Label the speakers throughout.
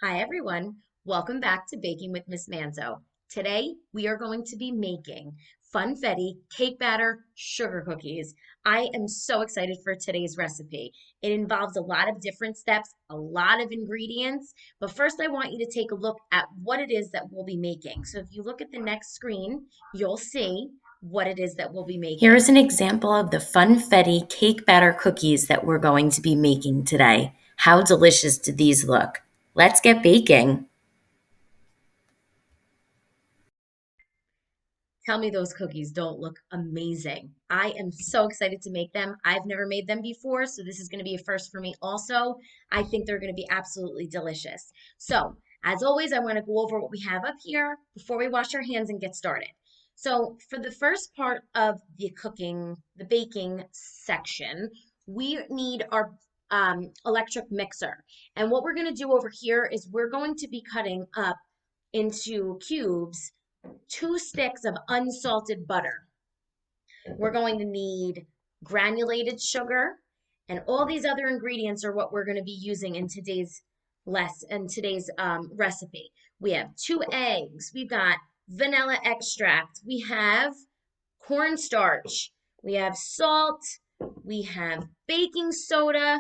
Speaker 1: Hi everyone, welcome back to Baking with Miss Manzo. Today we are going to be making Funfetti cake batter sugar cookies. I am so excited for today's recipe. It involves a lot of different steps, a lot of ingredients, but first I want you to take a look at what it is that we'll be making. So if you look at the next screen, you'll see what it is that we'll be
Speaker 2: Here
Speaker 1: making.
Speaker 2: is an example of the Funfetti cake batter cookies that we're going to be making today. How delicious do these look? Let's get baking.
Speaker 1: Tell me those cookies don't look amazing. I am so excited to make them. I've never made them before, so this is going to be a first for me also. I think they're going to be absolutely delicious. So, as always, I want to go over what we have up here before we wash our hands and get started. So, for the first part of the cooking, the baking section, we need our electric mixer. And what we're going to do over here is we're going to be cutting up into cubes 2 sticks of unsalted butter. We're going to need granulated sugar, and all these other ingredients are what we're going to be using in today's recipe. We have 2 eggs. We've got vanilla extract. We have cornstarch. We have salt. We have baking soda.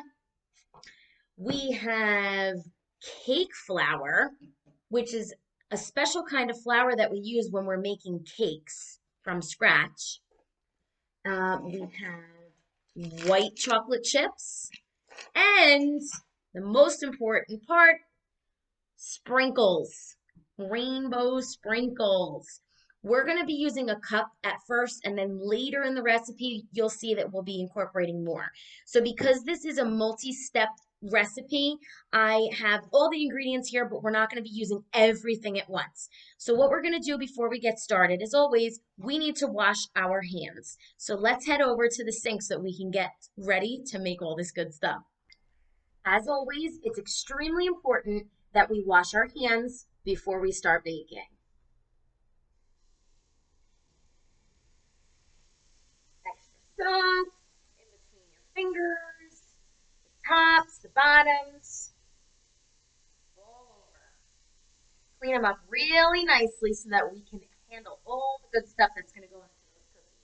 Speaker 1: We have cake flour, which is a special kind of flour that we use when we're making cakes from scratch. We have white chocolate chips, and the most important part, sprinkles, rainbow sprinkles. We're going to be using a cup at first, and then later in the recipe, you'll see that we'll be incorporating more. So because this is a multi-step recipe, I have all the ingredients here, but we're not going to be using everything at once. So what we're going to do before we get started, as always, we need to wash our hands. So let's head over to the sink so that we can get ready to make all this good stuff. As always, it's extremely important that we wash our hands before we start baking. Extra stuff in between your fingers, the tops, the bottoms, all over. Clean them up really nicely so that we can handle all the good stuff that's going to go into those cookies.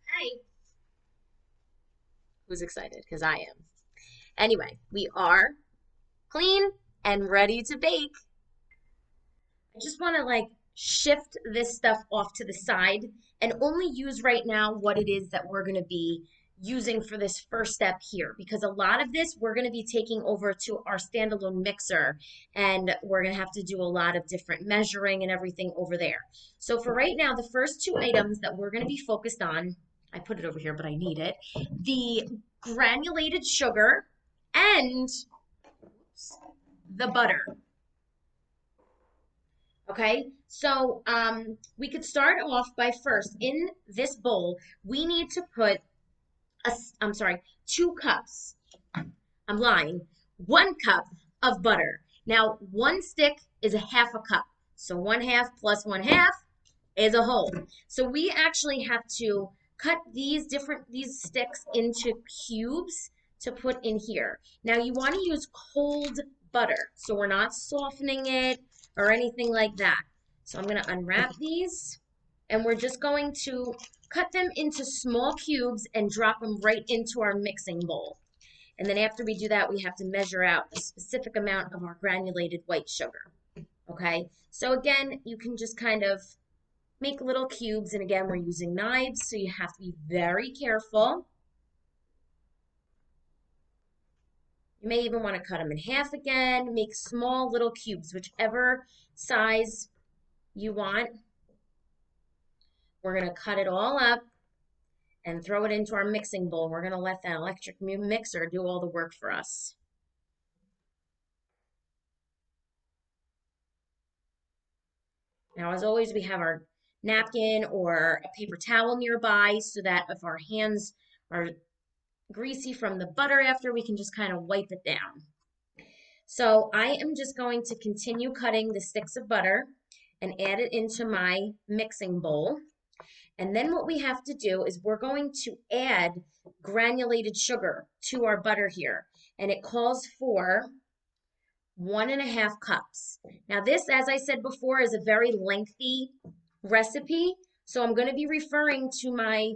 Speaker 1: Okay, who's excited? Because I am. Anyway, we are clean and ready to bake. I just want to shift this stuff off to the side and only use right now what it is that we're going to be using for this first step here, because a lot of this we're going to be taking over to our standalone mixer, and we're going to have to do a lot of different measuring and everything over there. So for right now, the first 2 items that we're going to be focused on, I put it over here, but I need it, the granulated sugar and the butter. Okay, so we could start off by first in this bowl, we need to put I'm sorry, 2 cups. I'm lying. 1 cup of butter. Now, 1 stick is a half a cup. So 1/2 plus 1/2 is a whole. So we actually have to cut these sticks into cubes to put in here. Now you want to use cold butter, so we're not softening it or anything like that. So I'm going to unwrap these, and we're just going to cut them into small cubes and drop them right into our mixing bowl. And then after we do that, we have to measure out a specific amount of our granulated white sugar. Okay, so again, you can just kind of make little cubes, and again, we're using knives, so you have to be very careful. You may even want to cut them in half again, make small little cubes, whichever size you want. We're going to cut it all up and throw it into our mixing bowl. We're going to let that electric mixer do all the work for us. Now, as always, we have our napkin or a paper towel nearby so that if our hands are greasy from the butter after, we can just kind of wipe it down. So I am just going to continue cutting the sticks of butter and add it into my mixing bowl. And then what we have to do is we're going to add granulated sugar to our butter here. And it calls for 1.5 cups. Now, this, as I said before, is a very lengthy recipe. So I'm going to be referring to my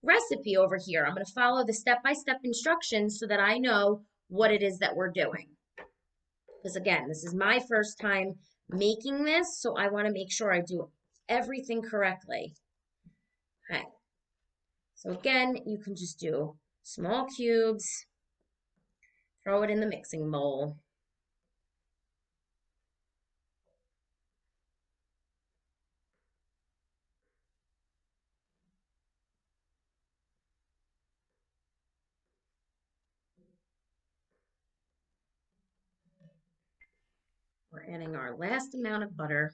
Speaker 1: recipe over here. I'm going to follow the step-by-step instructions so that I know what it is that we're doing. Because again, this is my first time making this, so I want to make sure I do everything correctly. Okay. So again, you can just do small cubes, throw it in the mixing bowl. We're adding our last amount of butter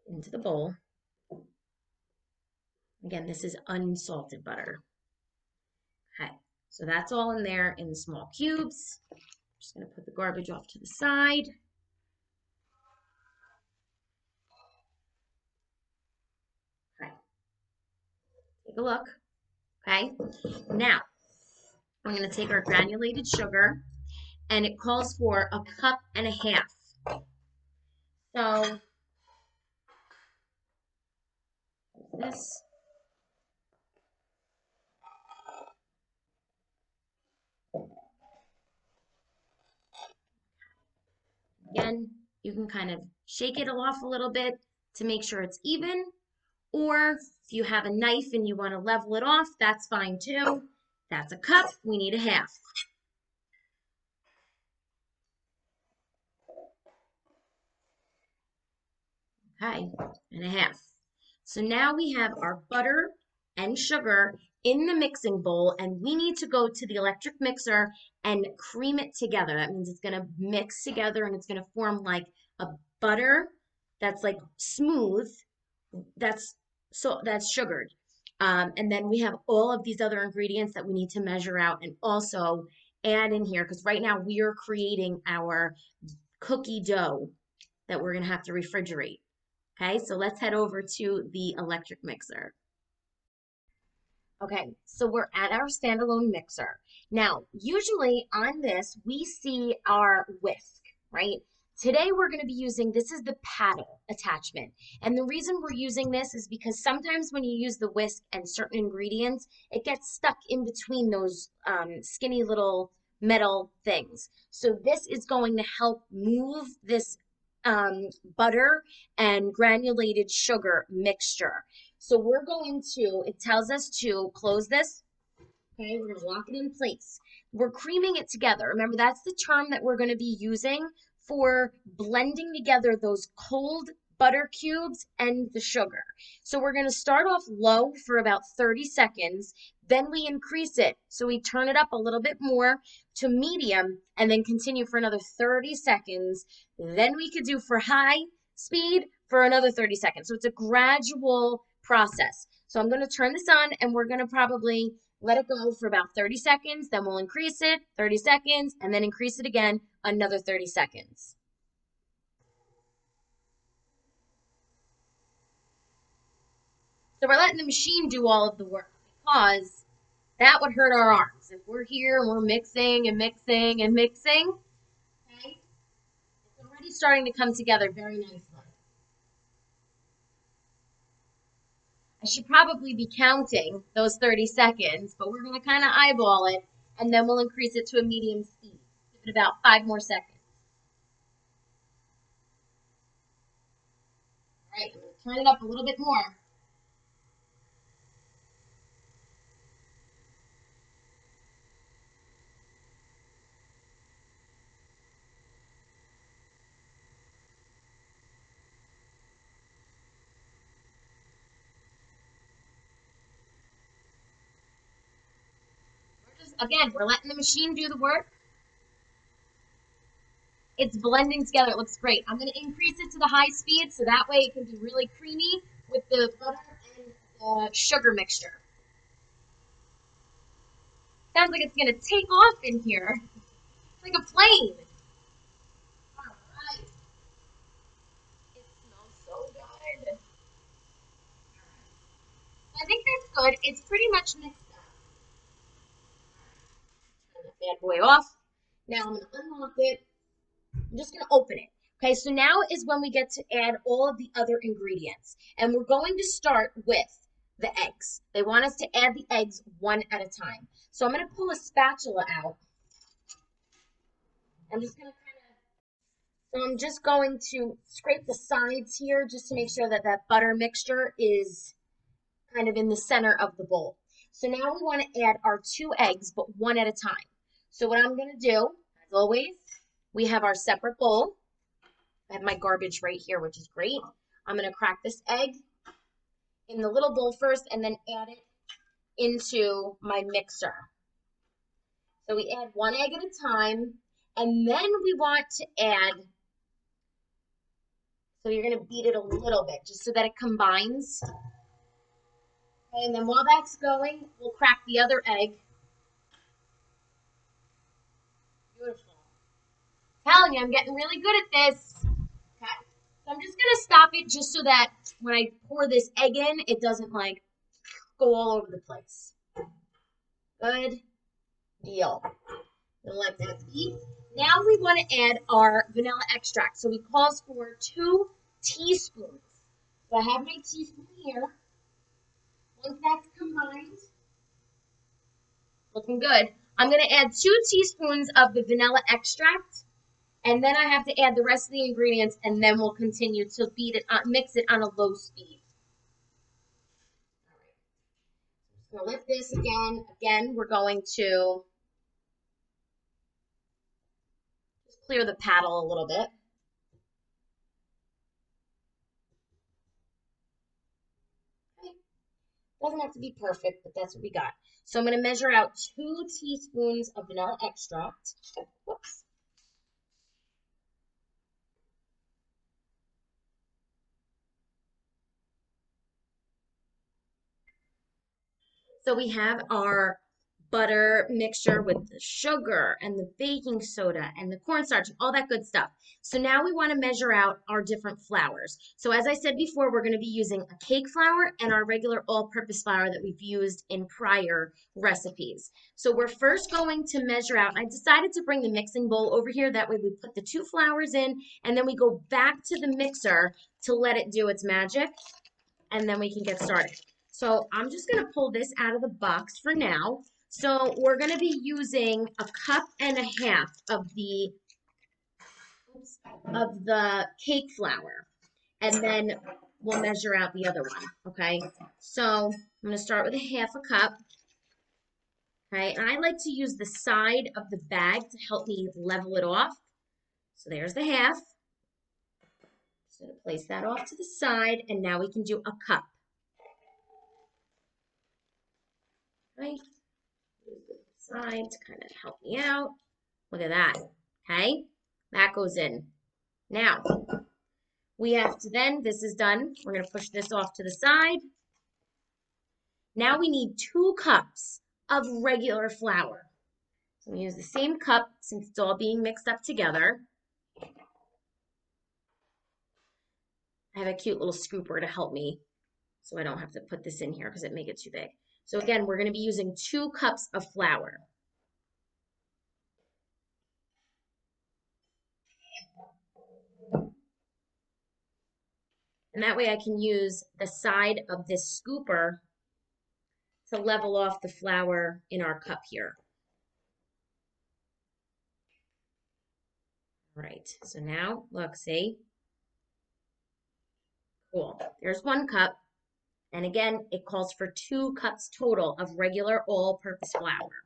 Speaker 1: into the bowl. Again, this is unsalted butter. Okay, so that's all in there in small cubes. I'm just going to put the garbage off to the side. Okay, take a look. Okay, now I'm going to take our granulated sugar, and it calls for 1.5 cups. So this, again, you can kind of shake it off a little bit to make sure it's even, or if you have a knife and you want to level it off, that's fine too. That's a cup, we need a half. Okay, and a half. So now we have our butter and sugar in the mixing bowl, and we need to go to the electric mixer and cream it together. That means it's going to mix together and it's going to form like a butter that's like smooth. That's that's sugared. And then we have all of these other ingredients that we need to measure out and also add in here because right now we are creating our cookie dough that we're going to have to refrigerate. Okay, so let's head over to the electric mixer. Okay, so we're at our standalone mixer. Now, usually on this, we see our whisk, right? Today we're going to be using, this is the paddle attachment. And the reason we're using this is because sometimes when you use the whisk and certain ingredients, it gets stuck in between those skinny little metal things. So this is going to help move this butter and granulated sugar mixture. So we're going to, it tells us to close this. Okay, we're going to lock it in place. We're creaming it together. Remember, that's the term that we're going to be using for blending together those cold butter cubes and the sugar. So we're going to start off low for about 30 seconds. Then we increase it. So we turn it up a little bit more to medium and then continue for another 30 seconds. Then we could do for high speed for another 30 seconds. So it's a gradual process. So I'm going to turn this on and we're going to probably let it go for about 30 seconds, then we'll increase it, 30 seconds, and then increase it again, another 30 seconds. So we're letting the machine do all of the work because that would hurt our arms. If we're here and we're mixing and mixing and mixing, okay, it's already starting to come together very nicely. I should probably be counting those 30 seconds, but we're going to kind of eyeball it, and then we'll increase it to a medium speed. Give it about 5 more seconds. All right, I'm going to turn it up a little bit more. Again, we're letting the machine do the work. It's blending together. It looks great. I'm going to increase it to the high speed so that way it can be really creamy with the butter and the sugar mixture. Sounds like it's going to take off in here. It's like a plane. All right. It smells so good. I think that's good. It's pretty much mixed up. bad boy off. Now I'm going to unlock it. I'm just going to open it. Okay, so now is when we get to add all of the other ingredients. And we're going to start with the eggs. They want us to add the eggs one at a time. So I'm going to pull a spatula out. I'm just going to scrape the sides here just to make sure that that butter mixture is kind of in the center of the bowl. So now we want to add our 2 eggs, but one at a time. So what I'm going to do, as always, we have our separate bowl. I have my garbage right here, which is great. I'm going to crack this egg in the little bowl first and then add it into my mixer. So we add 1 egg at a time, and then we want to add, so you're going to beat it a little bit just so that it combines. Okay, and then while that's going, we'll crack the other egg. Beautiful. I'm telling you, I'm getting really good at this. Okay. So I'm just going to stop it just so that when I pour this egg in, it doesn't like go all over the place. Good deal. Gonna let that beat. Now we want to add our vanilla extract. So it calls for 2 teaspoons. So I have my teaspoon here. Once that's combined, looking good, I'm going to add 2 teaspoons of the vanilla extract. And then I have to add the rest of the ingredients, and then we'll continue to beat it, mix it on a low speed. All right. So let this again. Again, we're going to just clear the paddle a little bit. Okay. Doesn't have to be perfect, but that's what we got. So I'm going to measure out 2 teaspoons of vanilla extract. Whoops. So we have our butter mixture with the sugar and the baking soda and the cornstarch and all that good stuff. So now we want to measure out our different flours. So as I said before, we're going to be using a cake flour and our regular all-purpose flour that we've used in prior recipes. So we're first going to measure out, I decided to bring the mixing bowl over here. That way we put the 2 flours in and then we go back to the mixer to let it do its magic and then we can get started. So I'm just going to pull this out of the box for now. So we're going to be using 1.5 cups of the cake flour, and then we'll measure out the other one, okay? So I'm going to start with 1/2 cup, okay? And I like to use the side of the bag to help me level it off. So there's the 1/2. Just going to place that off to the side, and now we can do 1 cup. Right? Use the side to kind of help me out. Look at that. Okay? That goes in. Now, we have to then, this is done. We're going to push this off to the side. Now we need 2 cups of regular flour. So we use the same cup since it's all being mixed up together. I have a cute little scooper to help me so I don't have to put this in here because it make it too big. So again, we're going to be using 2 cups of flour. And that way I can use the side of this scooper to level off the flour in our cup here. All right, so now look, see? Cool. There's 1 cup. And again, it calls for 2 cups total of regular all-purpose flour.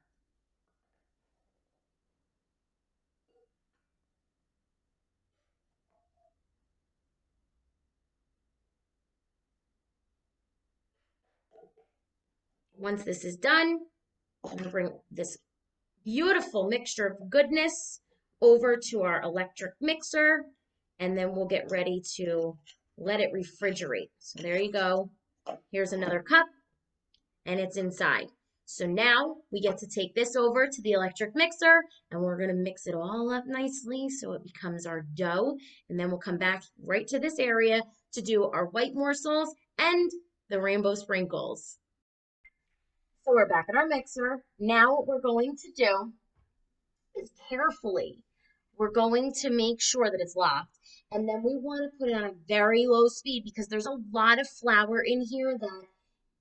Speaker 1: Once this is done, I'm going to bring this beautiful mixture of goodness over to our electric mixer, and then we'll get ready to let it refrigerate. So there you go. Here's another cup, and it's inside. So now we get to take this over to the electric mixer, and we're going to mix it all up nicely so it becomes our dough. And then we'll come back right to this area to do our white morsels and the rainbow sprinkles. So we're back at our mixer. Now what we're going to do is carefully. We're going to make sure that it's locked. And then we want to put it on a very low speed because there's a lot of flour in here that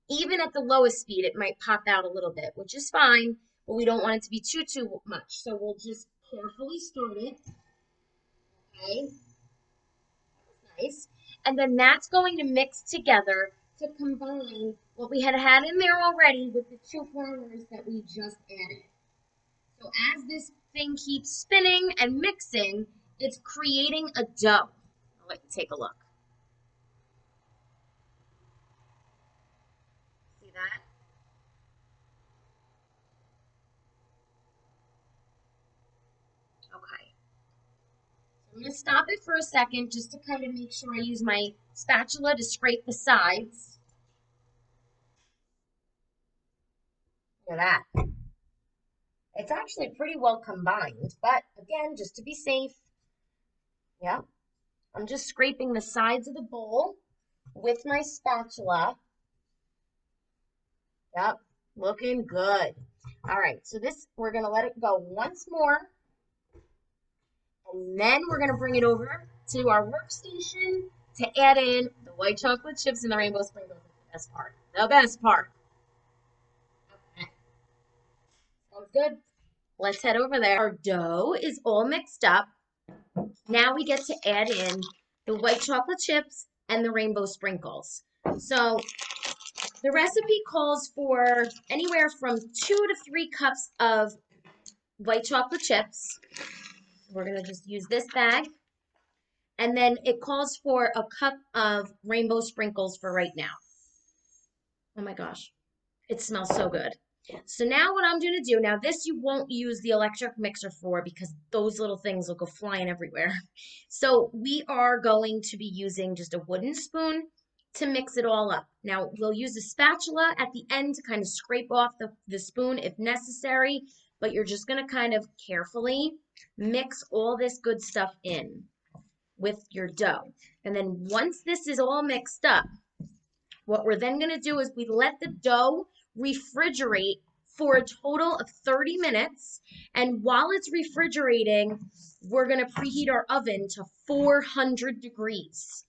Speaker 1: even at the lowest speed, it might pop out a little bit, which is fine, but we don't want it to be too much. So we'll just carefully start it. Okay, nice. And then that's going to mix together to combine what we had had in there already with the two flours that we just added. So as this thing keeps spinning and mixing, it's creating a dough. I'll let you take a look. See that? Okay. So I'm going to stop it for a second just to kind of make sure I use my spatula to scrape the sides. Look at that. It's actually pretty well combined, but again, just to be safe, yeah, I'm just scraping the sides of the bowl with my spatula. Yep, looking good. All right, so this, we're gonna let it go once more, and then we're gonna bring it over to our workstation to add in the white chocolate chips and the rainbow sprinkles. The best part. The best part. Okay, sounds good. Let's head over there. Our dough is all mixed up. Now we get to add in the white chocolate chips and the rainbow sprinkles. So the recipe calls for anywhere from 2 to 3 cups of white chocolate chips. We're going to just use this bag. And then it calls for a cup of rainbow sprinkles for right now. Oh my gosh, it smells so good. So now what I'm going to do, now this you won't use the electric mixer for because those little things will go flying everywhere. So we are going to be using just a wooden spoon to mix it all up. Now we'll use a spatula at the end to kind of scrape off the spoon if necessary, but you're just going to kind of carefully mix all this good stuff in with your dough. And then once this is all mixed up, what we're then going to do is we let the dough refrigerate for a total of 30 minutes. And while it's refrigerating, we're going to preheat our oven to 400 degrees.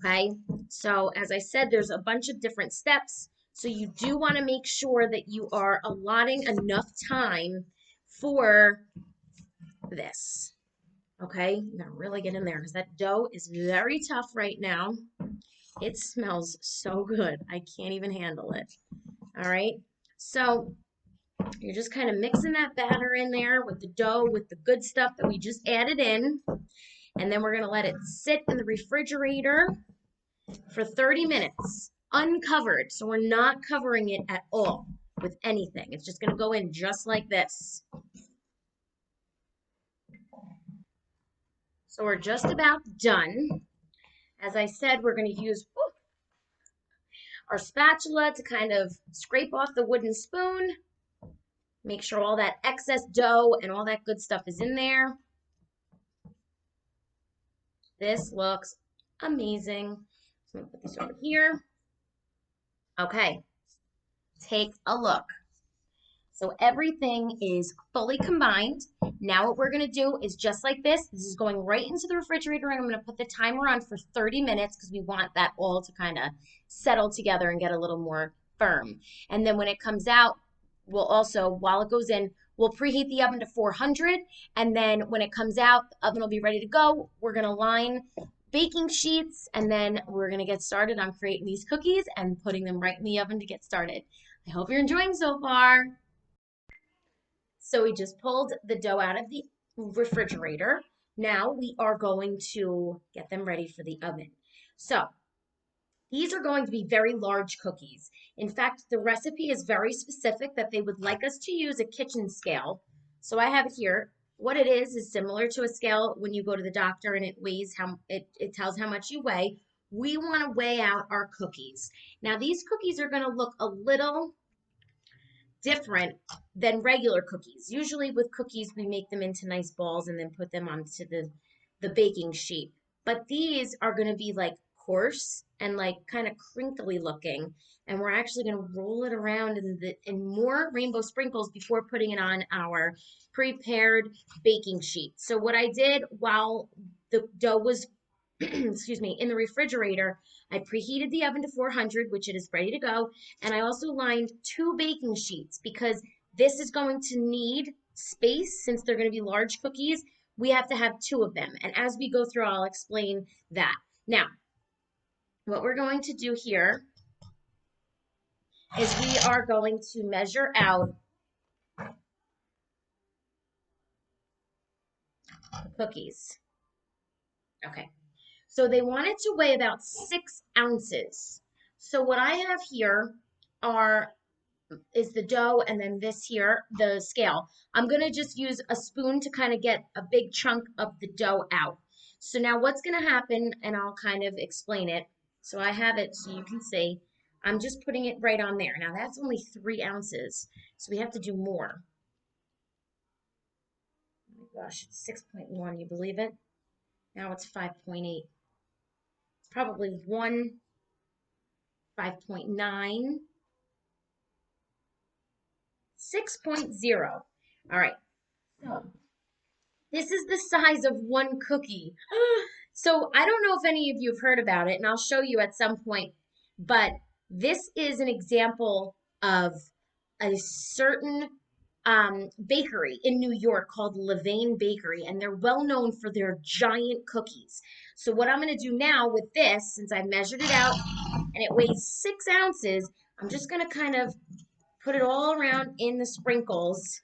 Speaker 1: Okay, so as I said, there's a bunch of different steps. So you do want to make sure that you are allotting enough time for this. Okay, you gotta really get in there because that dough is very tough right now. It smells so good. I can't even handle it. All right. So you're just kind of mixing that batter in there with the dough, with the good stuff that we just added in. And then we're going to let it sit in the refrigerator for 30 minutes, uncovered. So we're not covering it at all with anything. It's just going to go in just like this. So we're just about done. As I said, we're going to use our spatula to kind of scrape off the wooden spoon. Make sure all that excess dough and all that good stuff is in there. This looks amazing. So I'm going to put this over here. Okay, take a look. So everything is fully combined. Now what we're going to do is just like this. This is going right into the refrigerator, and I'm going to put the timer on for 30 minutes because we want that all to kind of settle together and get a little more firm. And then when it comes out, we'll also, while it goes in, we'll preheat the oven to 400. And then when it comes out, the oven will be ready to go. We're going to line baking sheets, and then we're going to get started on creating these cookies and putting them right in the oven to get started. I hope you're enjoying so far. So we just pulled the dough out of the refrigerator. Now we are going to get them ready for the oven. So these are going to be very large cookies. In fact, the recipe is very specific that they would like us to use a kitchen scale. So I have it here. What it is similar to a scale when you go to the doctor and it weighs how it tells how much you weigh. We want to weigh out our cookies. Now these cookies are going to look a little different than regular cookies. Usually with cookies, we make them into nice balls and then put them onto the baking sheet. But these are going to be like coarse and like kind of crinkly looking. And we're actually going to roll it around in more rainbow sprinkles before putting it on our prepared baking sheet. So what I did while the dough was excuse me, in the refrigerator, I preheated the oven to 400, which it is ready to go. And I also lined two baking sheets because this is going to need space since they're going to be large cookies. We have to have two of them. And as we go through, I'll explain that. Now, what we're going to do here is we are going to measure out the cookies. Okay. So they want it to weigh about 6 ounces. So what I have here are is the dough, and then this here, the scale. I'm gonna just use a spoon to kind of get a big chunk of the dough out. So now what's gonna happen, and I'll kind of explain it. So I have it so you can see. I'm just putting it right on there. Now that's only 3 ounces, so we have to do more. Oh my gosh, it's 6.1, you believe it? Now it's 5.8. It's probably 1, 5.9, 6.0. All right, so this is the size of one cookie. So I don't know if any of you have heard about it, and I'll show you at some point, but this is an example of a certain bakery in New York called Levain Bakery, and they're well known for their giant cookies. So what I'm going to do now with this, since I measured it out and it weighs 6 ounces, I'm just going to kind of put it all around in the sprinkles.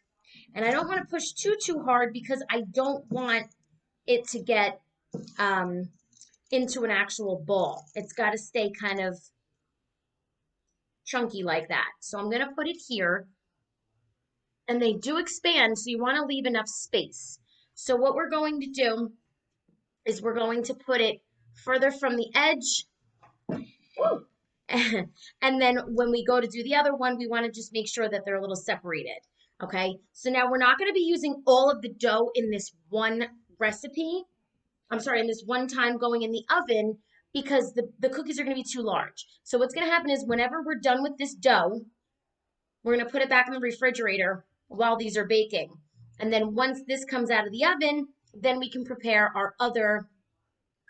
Speaker 1: And I don't want to push too hard because I don't want it to get um, into an actual ball. It's got to stay kind of chunky like that. So I'm going to put it here. And they do expand, so you want to leave enough space. So what we're going to do is we're going to put it further from the edge. And then when we go to do the other one, we want to just make sure that they're a little separated. Okay, so now we're not going to be using all of the dough in this one recipe. I'm sorry, in this one time going in the oven because the cookies are going to be too large. So what's going to happen is whenever we're done with this dough, we're going to put it back in the refrigerator while these are baking. And then once this comes out of the oven, then we can prepare our other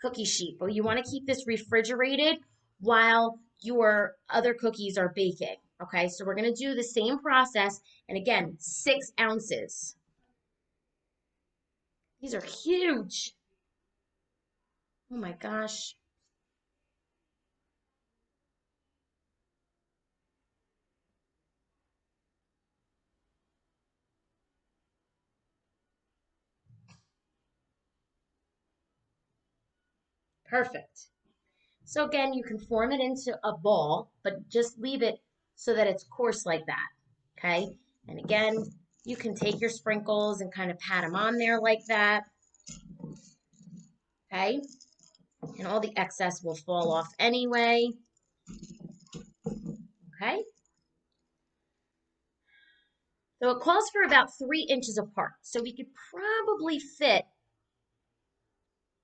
Speaker 1: cookie sheet. But you want to keep this refrigerated while your other cookies are baking. Okay, so we're going to do the same process. And again, 6 ounces. These are huge. Oh my gosh. Perfect. So again, you can form it into a ball, but just leave it so that it's coarse like that. Okay. And again, you can take your sprinkles and kind of pat them on there like that. Okay. And all the excess will fall off anyway. Okay. So it calls for about 3 inches apart. So we could probably fit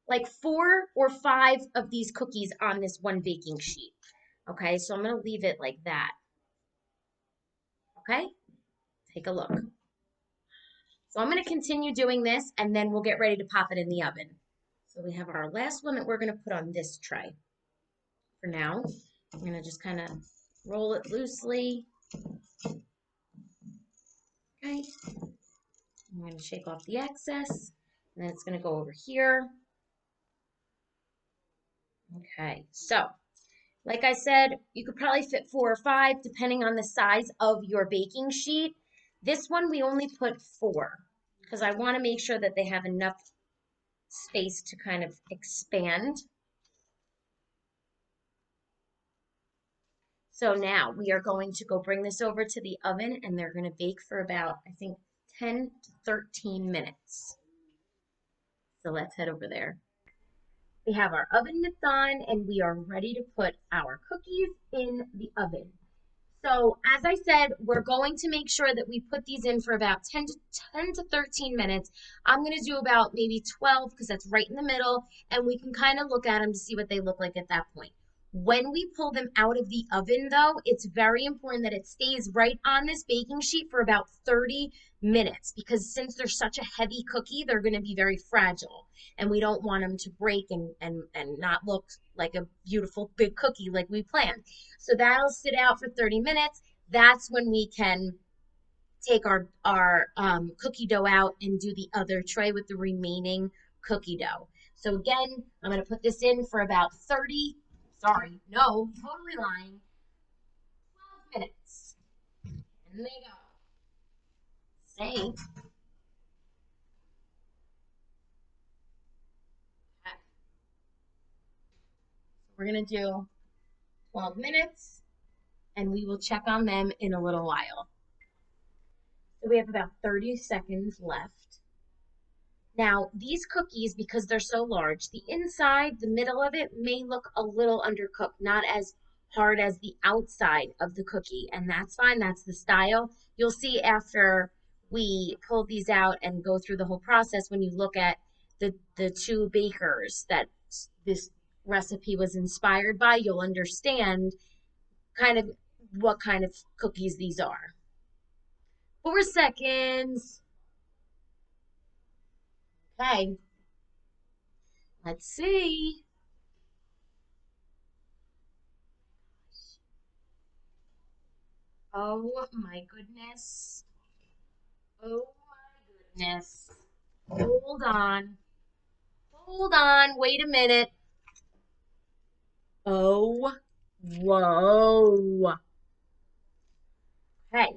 Speaker 1: like 4 or 5 of these cookies on this one baking sheet. Okay. So I'm going to leave it like that. Okay. Take a look. So I'm going to continue doing this and then we'll get ready to pop it in the oven. So we have our last one that we're going to put on this tray. For now, I'm going to just kind of roll it loosely. Okay. I'm going to shake off the excess and then it's going to go over here. Okay. So, like I said, you could probably fit 4 or 5 depending on the size of your baking sheet. This one we only put 4 because I want to make sure that they have enough space to kind of expand. So now we are going to go bring this over to the oven and they're going to bake for about, I think, 10 to 13 minutes. So let's head over there. We have our oven mitts on and we are ready to put our cookies in the oven. So, as I said, we're going to make sure that we put these in for about 10 to 13 minutes. I'm going to do about maybe 12 because that's right in the middle, and we can kind of look at them to see what they look like at that point. When we pull them out of the oven, though, it's very important that it stays right on this baking sheet for about 30 minutes because since they're such a heavy cookie, they're going to be very fragile, and we don't want them to break and not look like a beautiful big cookie like we planned. So that'll sit out for 30 minutes. That's when we can take our cookie dough out and do the other tray with the remaining cookie dough. So again, I'm going to put this in for about 30, sorry, no, totally lying, 12 minutes. And they go. Say, we're going to do 12 minutes and we will check on them in a little while. So we have about 30 seconds left. Now, these cookies, because they're so large, the inside, the middle of it may look a little undercooked, not as hard as the outside of the cookie, and that's fine. That's the style. You'll see after we pull these out and go through the whole process when you look at the two bakers that this recipe was inspired by, you'll understand kind of what kind of cookies these are. 4 seconds. Okay, let's see. Oh my goodness. Oh my goodness. Hold on. Hold on. Wait a minute. Oh, whoa. Okay.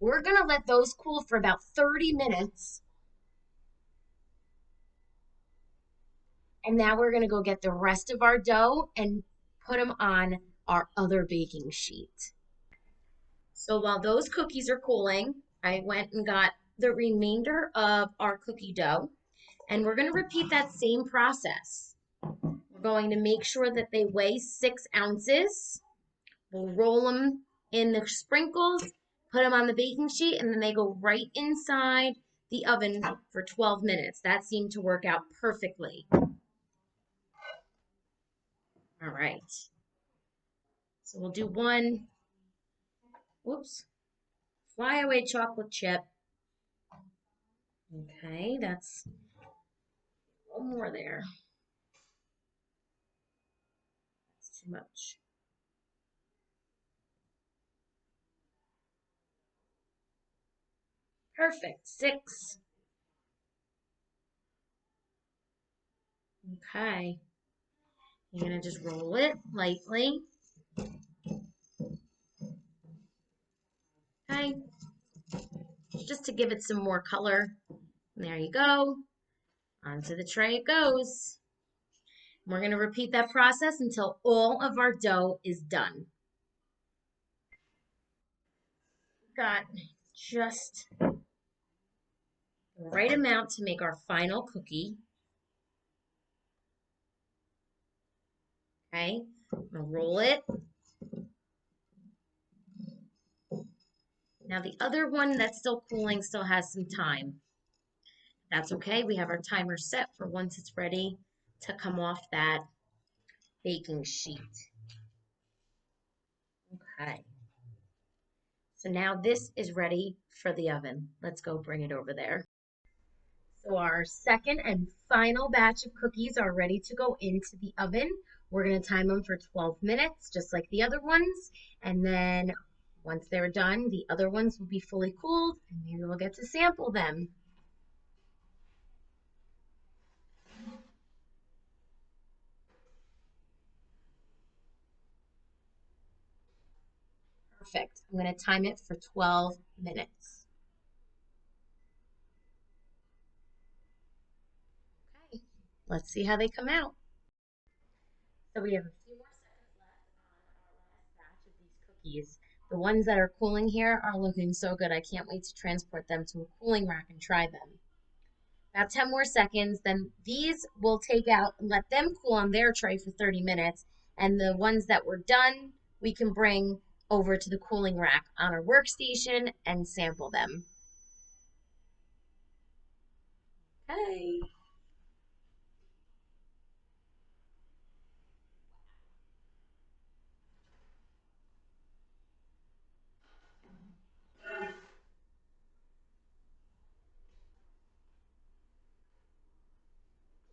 Speaker 1: We're going to let those cool for about 30 minutes. And now we're going to go get the rest of our dough and put them on our other baking sheet. So while those cookies are cooling, I went and got the remainder of our cookie dough. And we're going to repeat that same process. We're going to make sure that they weigh 6 ounces. We'll roll them in the sprinkles, put them on the baking sheet, and then they go right inside the oven for 12 minutes. That seemed to work out perfectly. All right. So we'll do one, whoops, fly away chocolate chip. Okay, that's one more there. That's too much. Perfect. 6. Okay. You're going to just roll it lightly. Okay. Just to give it some more color. And there you go. Onto the tray it goes. We're going to repeat that process until all of our dough is done. Got just the right amount to make our final cookie. Okay, I'm going to roll it. Now the other one that's still cooling still has some time. That's okay. We have our timer set for once it's ready to come off that baking sheet. Okay. So now this is ready for the oven. Let's go bring it over there. So our second and final batch of cookies are ready to go into the oven. We're going to time them for 12 minutes, just like the other ones. And then once they're done, the other ones will be fully cooled and maybe we'll get to sample them. Perfect. I'm going to time it for 12 minutes. Okay, let's see how they come out. So we have a few more seconds left on our last batch of these cookies. The ones that are cooling here are looking so good. I can't wait to transport them to a cooling rack and try them. About 10 more seconds, then these we'll take out and let them cool on their tray for 30 minutes. And the ones that were done, we can bring over to the cooling rack on our workstation and sample them. Okay.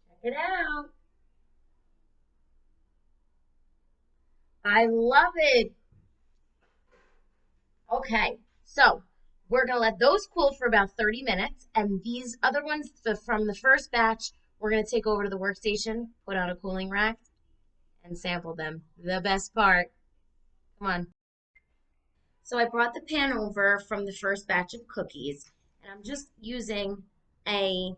Speaker 1: Check it out. I love it. Okay, so we're gonna let those cool for about 30 minutes, and these other ones from the first batch, we're gonna take over to the workstation, put on a cooling rack, and sample them. The best part. Come on. So I brought the pan over from the first batch of cookies, and I'm just using a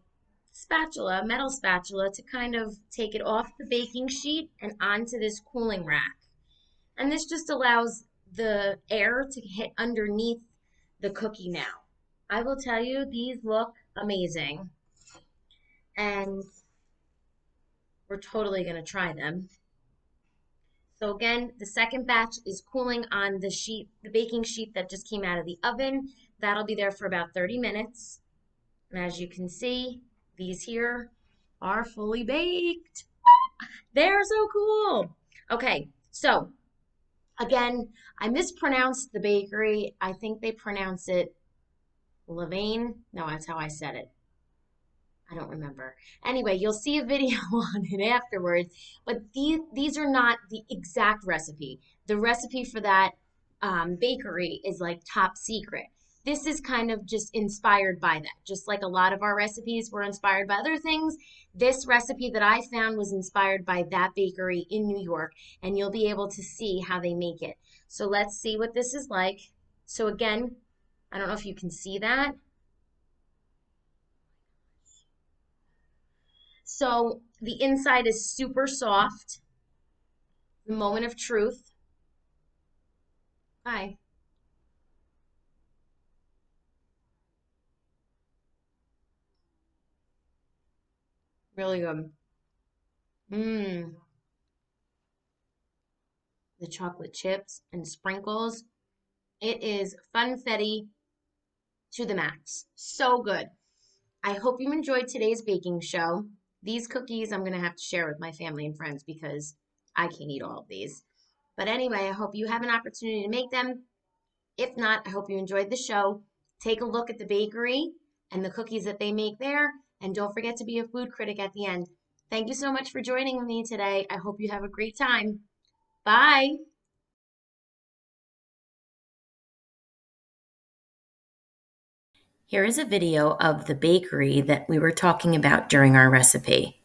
Speaker 1: spatula, metal spatula, to kind of take it off the baking sheet and onto this cooling rack. And this just allows the air to hit underneath the cookie now. I will tell you, these look amazing. And we're totally going to try them. So again, the second batch is cooling on the sheet, the baking sheet that just came out of the oven. That'll be there for about 30 minutes. And as you can see, these here are fully baked. They're so cool. Okay, so again, I mispronounced the bakery. I think they pronounce it Levain. No, that's how I said it. I don't remember. Anyway, you'll see a video on it afterwards, but these are not the exact recipe. The recipe for that bakery is like top secret. This is kind of just inspired by that. Just like a lot of our recipes were inspired by other things, this recipe that I found was inspired by that bakery in New York, and you'll be able to see how they make it. So let's see what this is like. So again, I don't know if you can see that. So the inside is super soft. The moment of truth. Hi. Really good. Mmm. The chocolate chips and sprinkles. It is funfetti to the max. So good. I hope you enjoyed today's baking show. These cookies I'm going to have to share with my family and friends because I can't eat all of these. But anyway, I hope you have an opportunity to make them. If not, I hope you enjoyed the show. Take a look at the bakery and the cookies that they make there. And don't forget to be a food critic at the end. Thank you so much for joining me today. I hope you have a great time. Bye.
Speaker 2: Here is a video of the bakery that we were talking about during our recipe.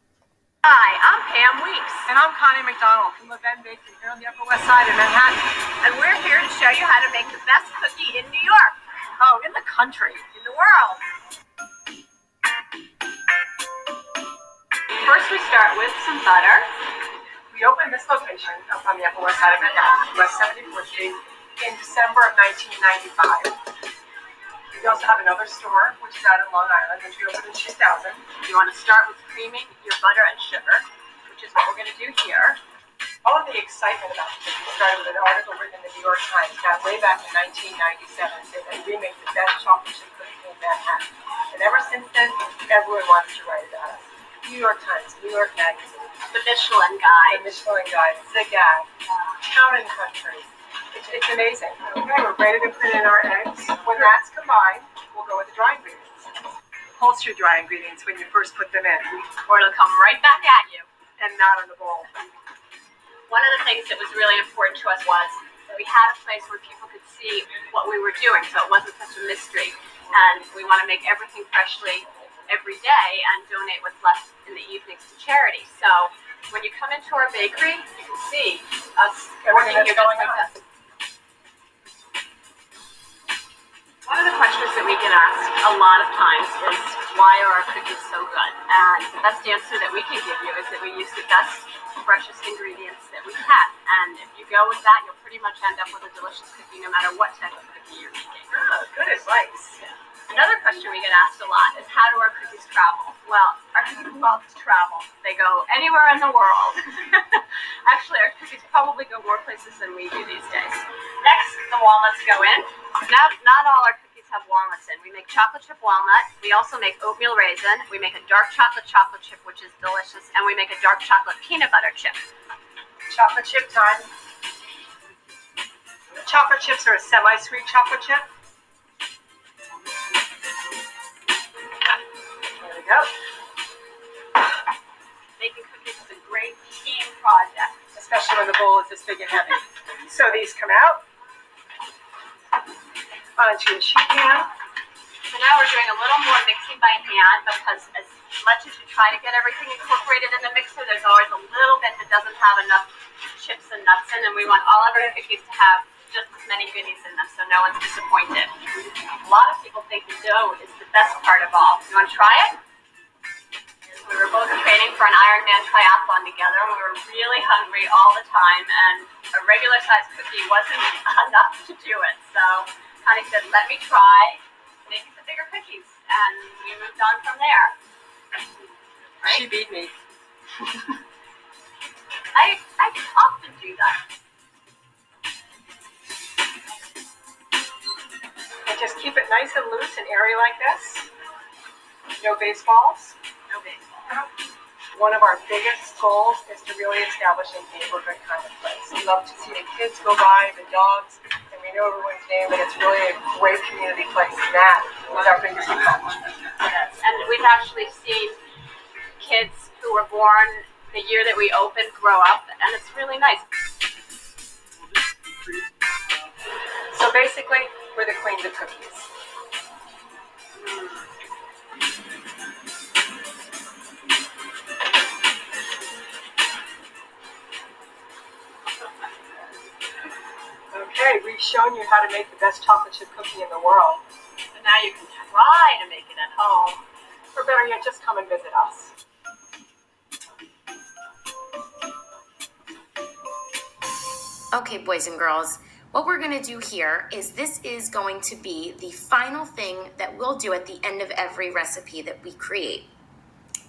Speaker 3: Hi, I'm Pam Weeks. And I'm Connie McDonald from Levin Bakery here on the Upper West Side of Manhattan. And we're here to show you how to make the best cookie in New York. Oh, in the country. In the world. First we start with some butter. We opened this location up on the Upper West Side of Manhattan, West 74th Street, in December of 1995. We also have another store, which is out in Long Island, which we opened in 2000. You want to start with creaming your butter and sugar, which is what we're going to do here. All of the excitement about the cookie started with an article written in the New York Times way back in 1997 saying that we make the best chocolate chip cookie in Manhattan. And ever since then, everyone wants to write about us. New York Times, New York Magazine, the Michelin Guide, The Gap, Town and Country. It's amazing. Okay, we're ready to put in our eggs. When that's combined, we'll go with the dry ingredients. Pulse your dry ingredients when you first put them in, or it'll come right back at you and not on the bowl. One of the things that was really important to us was that we had a place where people could see what we were doing, so it wasn't such a mystery. And we want to make everything freshly every day and donate what's left in the evenings to charity. So when you come into our bakery, you can see us working here just like this. One of the questions that we get asked a lot of times is, why are our cookies so good? And the best answer that we can give you is that we use the best, freshest ingredients that we can. And if you go with that, you'll pretty much end up with a delicious cookie no matter what type of cookie you're making. Oh, good advice. Yeah. Another question we get asked a lot is, how do our cookies travel? Well, our love to travel. They go anywhere in the world. Actually, our cookies probably go more places than we do these days. Next, the walnuts go in. Not all our cookies have walnuts in. We make chocolate chip walnut. We also make oatmeal raisin. We make a dark chocolate chip, which is delicious. And we make a dark chocolate peanut butter chip. Chocolate chip time. Chocolate chips are a semi-sweet chocolate chip. There we go. Making cookies is a great team project, especially when the bowl is this big and heavy. So these come out onto a sheet pan. So now we're doing a little more mixing by hand because as much as you try to get everything incorporated in the mixer, there's always a little bit that doesn't have enough chips and nuts in, and we want all of our cookies to have just as many goodies in them so no one's disappointed. A lot of people think the dough is the best part of all. You want to try it? We were both training for an Ironman triathlon together, and we were really hungry all the time, and a regular sized cookie wasn't enough to do it. So Connie said, let me try making the bigger cookies, and we moved on from there. Right? She beat me. I often do that. And just keep it nice and loose and airy like this. No baseballs. No baseballs. One of our biggest goals is to really establish a neighborhood kind of place. We love to see the kids go by, the dogs, and we know everyone's name, but it's really a great community place. And that is our biggest accomplishment. Yes, and we've actually seen kids who were born the year that we opened grow up, and it's really nice. So basically, we're the queens of cookies. Okay, we've shown you how to make the best chocolate chip cookie in the world. So now you can try to make it at home. Or better yet, just come and visit us.
Speaker 2: Okay, boys and girls, what we're going to do here is this is going to be the final thing that we'll do at the end of every recipe that we create.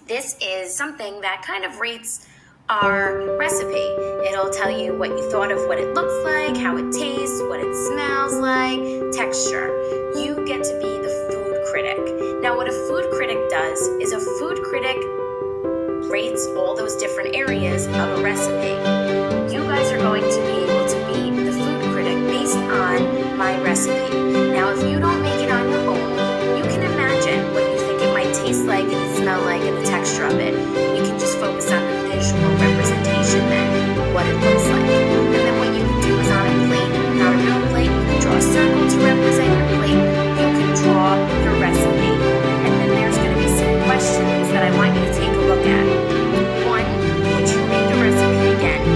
Speaker 2: This is something that kind of rates our recipe. It'll tell you what you thought of what it looks like, how it tastes, what it smells like, texture. You get to be the food critic. Now, what a food critic does is a food critic rates all those different areas of a recipe. You guys are going to be able to be the food critic based on my recipe. Now, if you don't make it on your own, you can imagine what you think it might taste like and smell like and the texture of it. You can just focus on the visual representation then, what it looks like. And then what you can do is on a plate, not a real plate, you can draw a circle to represent your plate. You can draw your recipe. And then there's going to be some questions that I want you to take a look at. One, would you read the recipe again?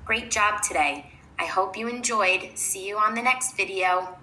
Speaker 2: Great job today. I hope you enjoyed. See you on the next video.